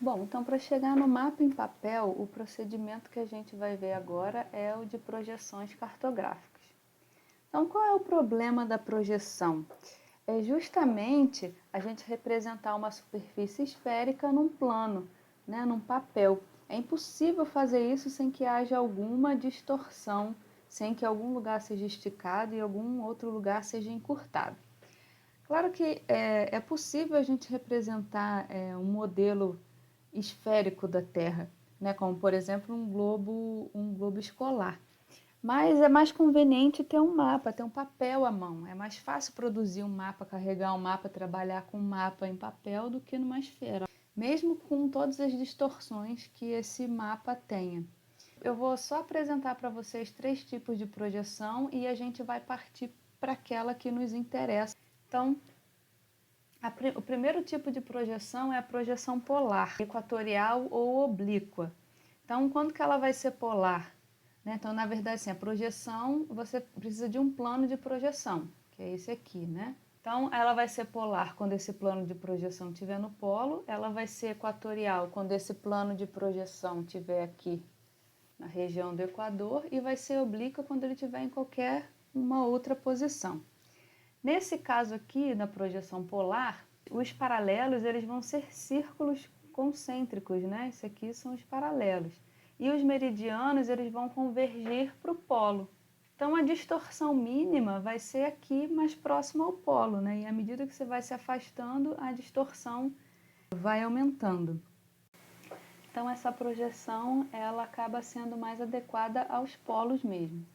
Bom, então para chegar no mapa em papel, o procedimento que a gente vai ver agora é o de projeções cartográficas. Então, qual é o problema da projeção? É justamente a gente representar uma superfície esférica num plano, né, num papel. É impossível fazer isso sem que haja alguma distorção, sem que algum lugar seja esticado e algum outro lugar seja encurtado. Claro que é possível a gente representar um modelo esférico da Terra, né, como por exemplo um globo escolar. Mas é mais conveniente ter um mapa, ter um papel à mão. É mais fácil produzir um mapa, carregar um mapa, trabalhar com um mapa em papel do que numa esfera, mesmo com todas as distorções que esse mapa tenha. Eu vou só apresentar para vocês 3 tipos de projeção e a gente vai partir para aquela que nos interessa. Então, o primeiro tipo de projeção é a projeção polar, equatorial ou oblíqua. Então, quando que ela vai ser polar? Né? Então, na verdade, assim, a projeção, você precisa de um plano de projeção, que é esse aqui, né? Então, ela vai ser polar quando esse plano de projeção estiver no polo, ela vai ser equatorial quando esse plano de projeção estiver aqui na região do Equador e vai ser oblíqua quando ele estiver em qualquer uma outra posição. Nesse caso aqui, na projeção polar, os paralelos eles vão ser círculos concêntricos, né? Isso aqui são os paralelos. E os meridianos eles vão convergir para o polo. Então a distorção mínima vai ser aqui mais próximo ao polo, né? E à medida que você vai se afastando, a distorção vai aumentando. Então essa projeção ela acaba sendo mais adequada aos polos mesmo.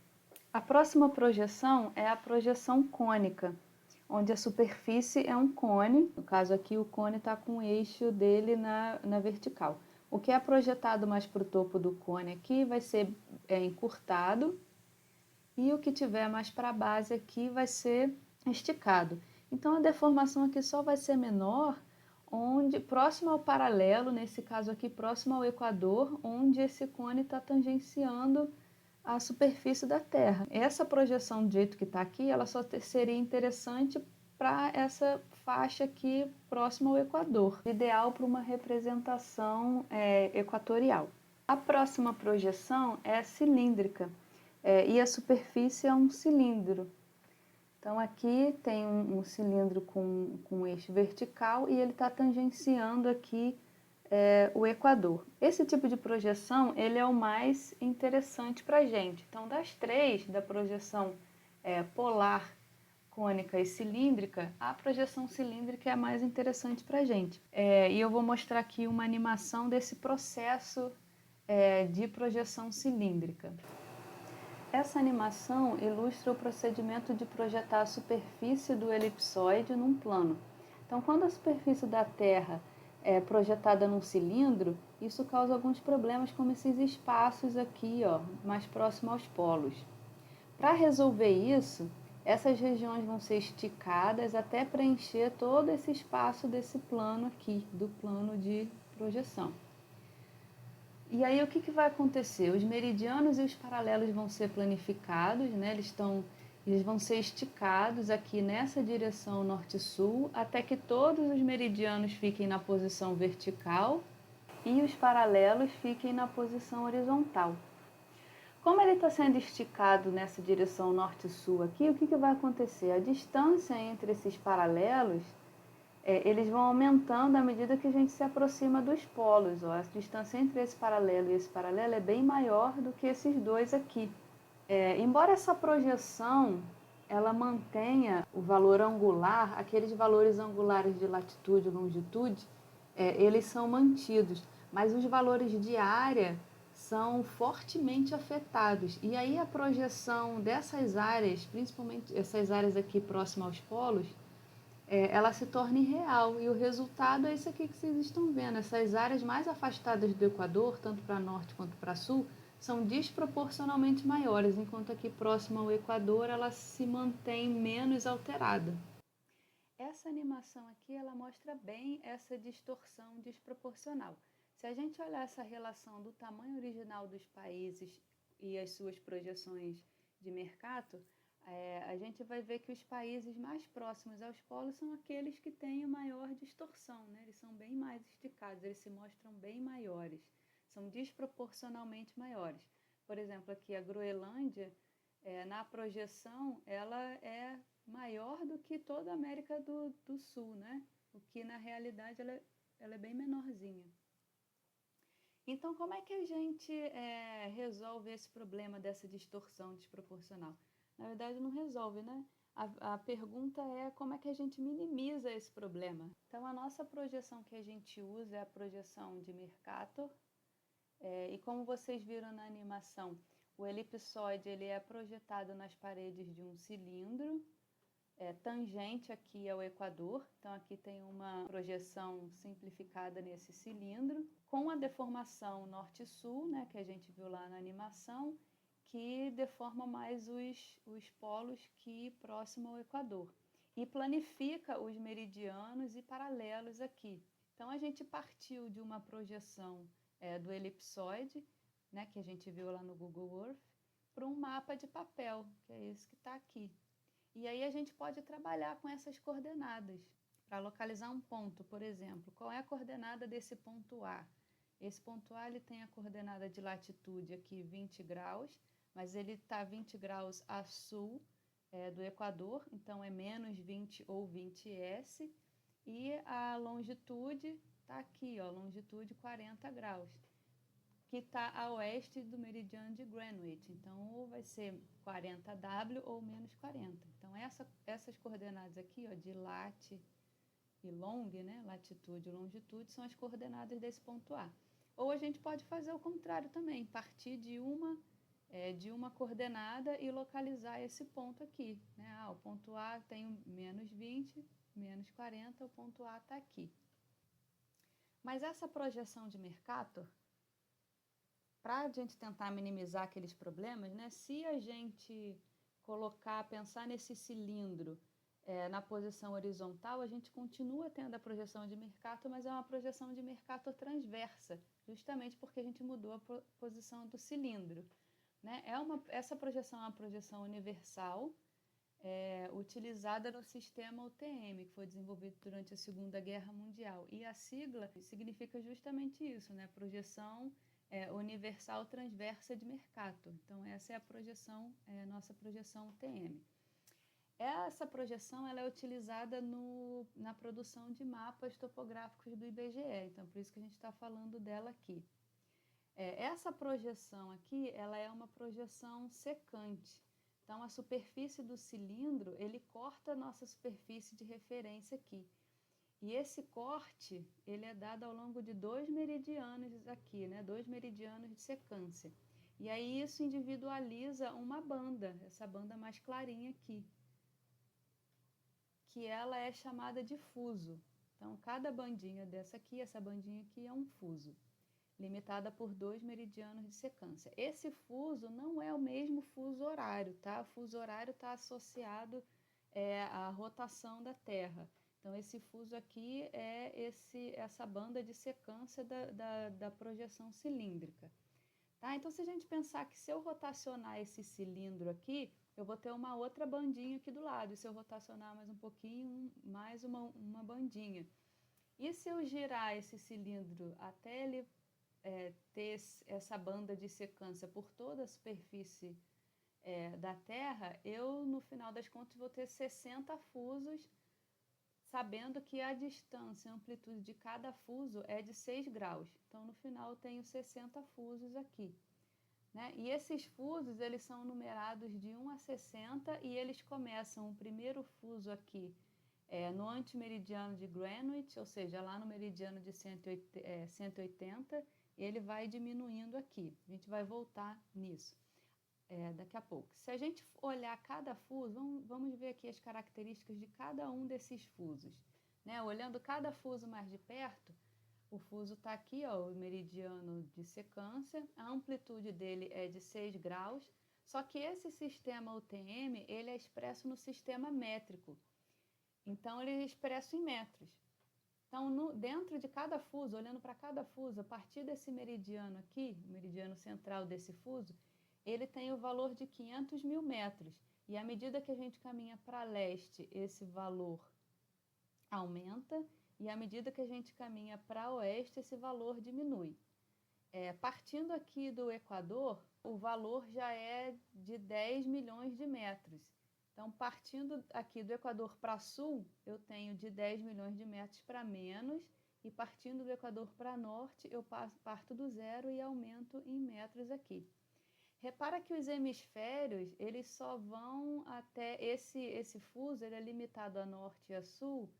A próxima projeção é a projeção cônica, onde a superfície é um cone, no caso aqui o cone está com o eixo dele na vertical. O que é projetado mais para o topo do cone aqui vai ser encurtado e o que tiver mais para a base aqui vai ser esticado. Então a deformação aqui só vai ser menor onde próximo ao paralelo, nesse caso aqui próximo ao equador, onde esse cone está tangenciando a superfície da Terra. Essa projeção do jeito que está aqui, ela só seria interessante para essa faixa aqui próxima ao Equador, ideal para uma representação equatorial. A próxima projeção é cilíndrica e a superfície é um cilindro. Então aqui tem um cilindro com eixo vertical e ele está tangenciando aqui o Equador. Esse tipo de projeção ele é o mais interessante para a gente. Então das 3, da projeção polar, cônica e cilíndrica, a projeção cilíndrica é a mais interessante para a gente. E eu vou mostrar aqui uma animação desse processo de projeção cilíndrica. Essa animação ilustra o procedimento de projetar a superfície do elipsoide num plano. Então, quando a superfície da Terra é projetada num cilindro, isso causa alguns problemas, como esses espaços aqui, ó, mais próximo aos polos. Para resolver isso, essas regiões vão ser esticadas até preencher todo esse espaço desse plano aqui, do plano de projeção. E aí o que vai acontecer? Os meridianos e os paralelos vão ser planificados, né? Eles vão ser esticados aqui nessa direção norte-sul, até que todos os meridianos fiquem na posição vertical e os paralelos fiquem na posição horizontal. Como ele está sendo esticado nessa direção norte-sul aqui, o que vai acontecer? A distância entre esses paralelos eles vão aumentando à medida que a gente se aproxima dos polos. Ó. A distância entre esse paralelo e esse paralelo é bem maior do que esses dois aqui. Embora essa projeção ela mantenha o valor angular, aqueles valores angulares de latitude e longitude, eles são mantidos, mas os valores de área são fortemente afetados. E aí a projeção dessas áreas, principalmente essas áreas aqui próximas aos polos, ela se torna irreal. E o resultado é isso aqui que vocês estão vendo. Essas áreas mais afastadas do Equador, tanto para norte quanto para sul, são desproporcionalmente maiores, enquanto aqui próximo ao Equador ela se mantém menos alterada. Essa animação aqui ela mostra bem essa distorção desproporcional. Se a gente olhar essa relação do tamanho original dos países e as suas projeções de Mercator, A gente vai ver que os países mais próximos aos polos são aqueles que têm maior distorção, né? Eles são bem mais esticados, eles se mostram bem maiores, são desproporcionalmente maiores. Por exemplo, aqui a Groenlândia, na projeção, ela é maior do que toda a América do Sul, né? O que na realidade ela é bem menorzinha. Então, como é que a gente resolve esse problema dessa distorção desproporcional? Na verdade, não resolve, né? A pergunta é como é que a gente minimiza esse problema. Então, a nossa projeção que a gente usa é a projeção de Mercator. E como vocês viram na animação, o elipsoide ele é projetado nas paredes de um cilindro, tangente aqui ao equador. Então aqui tem uma projeção simplificada nesse cilindro, com a deformação norte-sul, né, que a gente viu lá na animação, que deforma mais os polos que próximo ao equador. E planifica os meridianos e paralelos aqui. Então a gente partiu de uma projeção do elipsoide, né, que a gente viu lá no Google Earth, para um mapa de papel, que é esse que está aqui. E aí a gente pode trabalhar com essas coordenadas para localizar um ponto, por exemplo. Qual é a coordenada desse ponto A? Esse ponto A ele tem a coordenada de latitude aqui 20 graus, mas ele está 20 graus a sul do Equador, então é menos 20 ou 20S. E a longitude está aqui, ó, longitude 40 graus, que está a oeste do meridiano de Greenwich. Então, ou vai ser 40W ou menos 40. Então, essas coordenadas aqui, ó, de lat e long, né, latitude e longitude, são as coordenadas desse ponto A. Ou a gente pode fazer o contrário também, partir de uma coordenada e localizar esse ponto aqui, né? O ponto A tem menos 20, menos 40, o ponto A está aqui. Mas essa projeção de Mercator, para a gente tentar minimizar aqueles problemas, né? Se a gente pensar nesse cilindro na posição horizontal, a gente continua tendo a projeção de Mercator, mas é uma projeção de Mercator transversa, justamente porque a gente mudou a posição do cilindro, né? Essa projeção é uma projeção universal, utilizada no sistema UTM, que foi desenvolvido durante a Segunda Guerra Mundial. E a sigla significa justamente isso, né? Projeção universal transversa de Mercator. Então, essa é a projeção, nossa projeção UTM. Essa projeção ela é utilizada na produção de mapas topográficos do IBGE, então por isso que a gente está falando dela aqui. Essa projeção aqui ela é uma projeção secante. Então, a superfície do cilindro, ele corta a nossa superfície de referência aqui. E esse corte, ele é dado ao longo de 2 meridianos aqui, né? 2 meridianos de secância. E aí isso individualiza uma banda, essa banda mais clarinha aqui, que ela é chamada de fuso. Então, cada bandinha dessa aqui, essa bandinha aqui é um fuso, limitada por 2 meridianos de secância. Esse fuso não é o mesmo fuso horário, tá? O fuso horário está associado à rotação da Terra. Então, esse fuso aqui é essa banda de secância da projeção cilíndrica. Tá? Então, se a gente pensar que se eu rotacionar esse cilindro aqui, eu vou ter uma outra bandinha aqui do lado. E se eu rotacionar mais um pouquinho, mais uma bandinha. E se eu girar esse cilindro até ele ter essa banda de secância por toda a superfície da Terra, eu, no final das contas, vou ter 60 fusos, sabendo que a distância, a amplitude de cada fuso é de 6 graus. Então, no final, eu tenho 60 fusos aqui. Né? E esses fusos, eles são numerados de 1 a 60 e eles começam o primeiro fuso aqui no antimeridiano de Greenwich, ou seja, lá no meridiano de 180, ele vai diminuindo aqui. A gente vai voltar nisso daqui a pouco. Se a gente olhar cada fuso, vamos ver aqui as características de cada um desses fusos. Né? Olhando cada fuso mais de perto, o fuso está aqui, ó, o meridiano de secância, a amplitude dele é de 6 graus, só que esse sistema UTM, ele é expresso no sistema métrico. Então, ele é expresso em metros. Então, dentro de cada fuso, olhando para cada fuso, a partir desse meridiano aqui, o meridiano central desse fuso, ele tem o valor de 500 mil metros. E à medida que a gente caminha para leste, esse valor aumenta, e à medida que a gente caminha para oeste, esse valor diminui. Partindo aqui do Equador, o valor já é de 10 milhões de metros. Então, partindo aqui do Equador para sul, eu tenho de 10 milhões de metros para menos, e partindo do Equador para norte, eu parto do zero e aumento em metros aqui. Repara que os hemisférios, eles só vão até esse fuso, ele é limitado a norte e a sul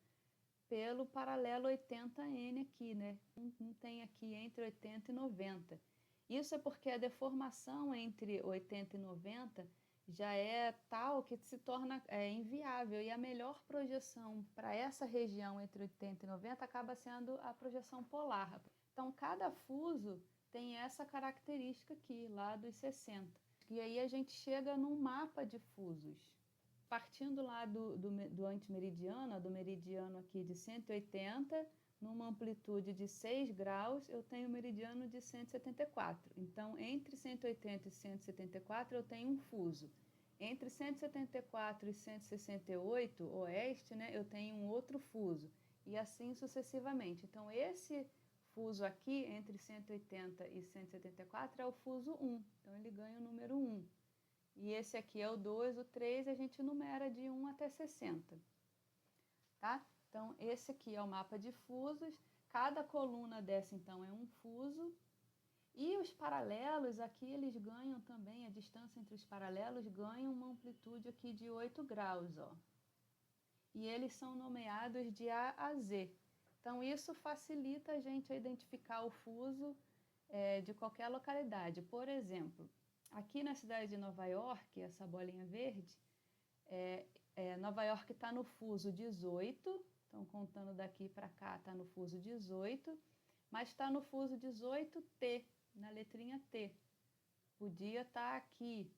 pelo paralelo 80N aqui, né? Não tem aqui entre 80 e 90. Isso é porque a deformação entre 80 e 90 já é tal que se torna inviável, e a melhor projeção para essa região entre 80 e 90 acaba sendo a projeção polar. Então, cada fuso tem essa característica aqui, lá dos 60. E aí a gente chega num mapa de fusos. Partindo lá do antimeridiano, do meridiano aqui de 180, numa amplitude de 6 graus, eu tenho o meridiano de 174. Então, entre 180 e 174, eu tenho um fuso. Entre 174 e 168, oeste, né, eu tenho um outro fuso. E assim sucessivamente. Então, esse fuso aqui, entre 180 e 174, é o fuso 1. Então, ele ganha o número 1. E esse aqui é o 2, o 3, a gente numera de 1 até 60. Tá? Então, esse aqui é o mapa de fusos. Cada coluna dessa, então, é um fuso. E os paralelos, aqui eles ganham também, a distância entre os paralelos ganha uma amplitude aqui de 8 graus, ó. E eles são nomeados de A a Z. Então, isso facilita a gente a identificar o fuso de qualquer localidade. Por exemplo, aqui na cidade de Nova York, essa bolinha verde, Nova York está no fuso 18, então contando daqui para cá está no fuso 18, mas está no fuso 18T, na letrinha T. Podia estar aqui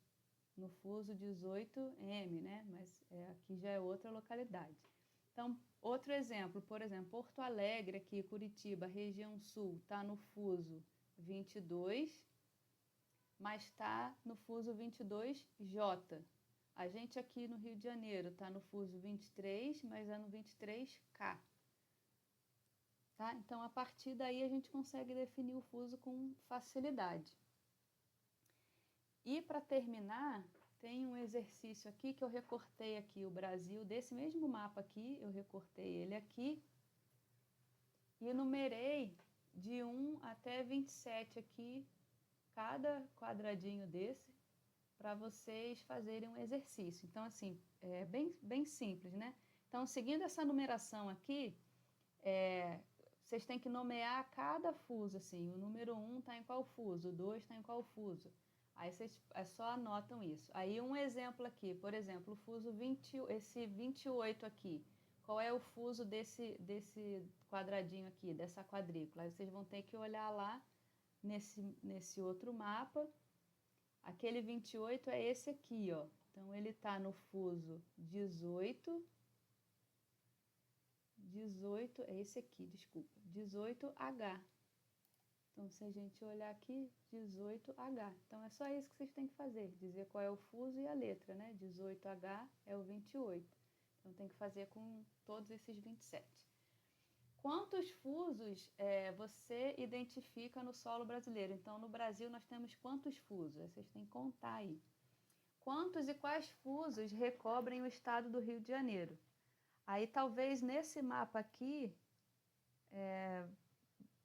no fuso 18M, né? Mas aqui já é outra localidade. Então, outro exemplo, por exemplo, Porto Alegre, aqui, Curitiba, região sul, está no fuso 22, mas está no fuso 22J. A gente aqui no Rio de Janeiro está no fuso 23, mas é no 23K. Tá? Então, a partir daí, a gente consegue definir o fuso com facilidade. E para terminar, tem um exercício aqui que eu recortei aqui o Brasil, desse mesmo mapa aqui, eu recortei ele aqui e numerei de 1 até 27 aqui, cada quadradinho desse, para vocês fazerem um exercício. Então, assim, é bem simples, né? Então, seguindo essa numeração aqui, vocês têm que nomear cada fuso, assim, o número 1 está em qual fuso, o 2 está em qual fuso. Aí vocês só anotam isso. Aí um exemplo aqui, por exemplo, o fuso 20, esse 28 aqui. Qual é o fuso desse quadradinho aqui, dessa quadrícula? Aí vocês vão ter que olhar lá nesse outro mapa. Aquele 28 é esse aqui, ó. Então ele está no fuso 18. 18 é esse aqui, desculpa. 18H. Então, se a gente olhar aqui, 18H. Então, é só isso que vocês têm que fazer, dizer qual é o fuso e a letra, né? 18H é o 28. Então, tem que fazer com todos esses 27. Quantos fusos você identifica no solo brasileiro? Então, no Brasil, nós temos quantos fusos? Vocês têm que contar aí. Quantos e quais fusos recobrem o estado do Rio de Janeiro? Aí, talvez, nesse mapa aqui,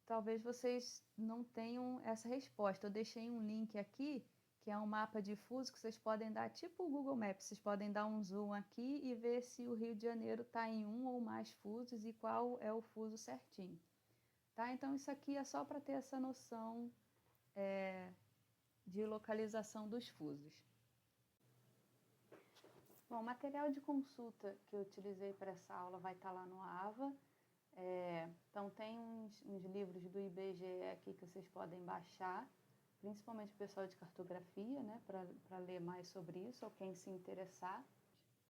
talvez vocês não tenham essa resposta. Eu deixei um link aqui, que é um mapa difuso que vocês podem dar, tipo o Google Maps, vocês podem dar um zoom aqui e ver se o Rio de Janeiro está em um ou mais fusos e qual é o fuso certinho. Tá? Então, isso aqui é só para ter essa noção de localização dos fusos. Bom, o material de consulta que eu utilizei para essa aula vai estar lá no AVA. Então, tem uns livros do IBGE aqui que vocês podem baixar, principalmente o pessoal de cartografia, né, para ler mais sobre isso, ou quem se interessar.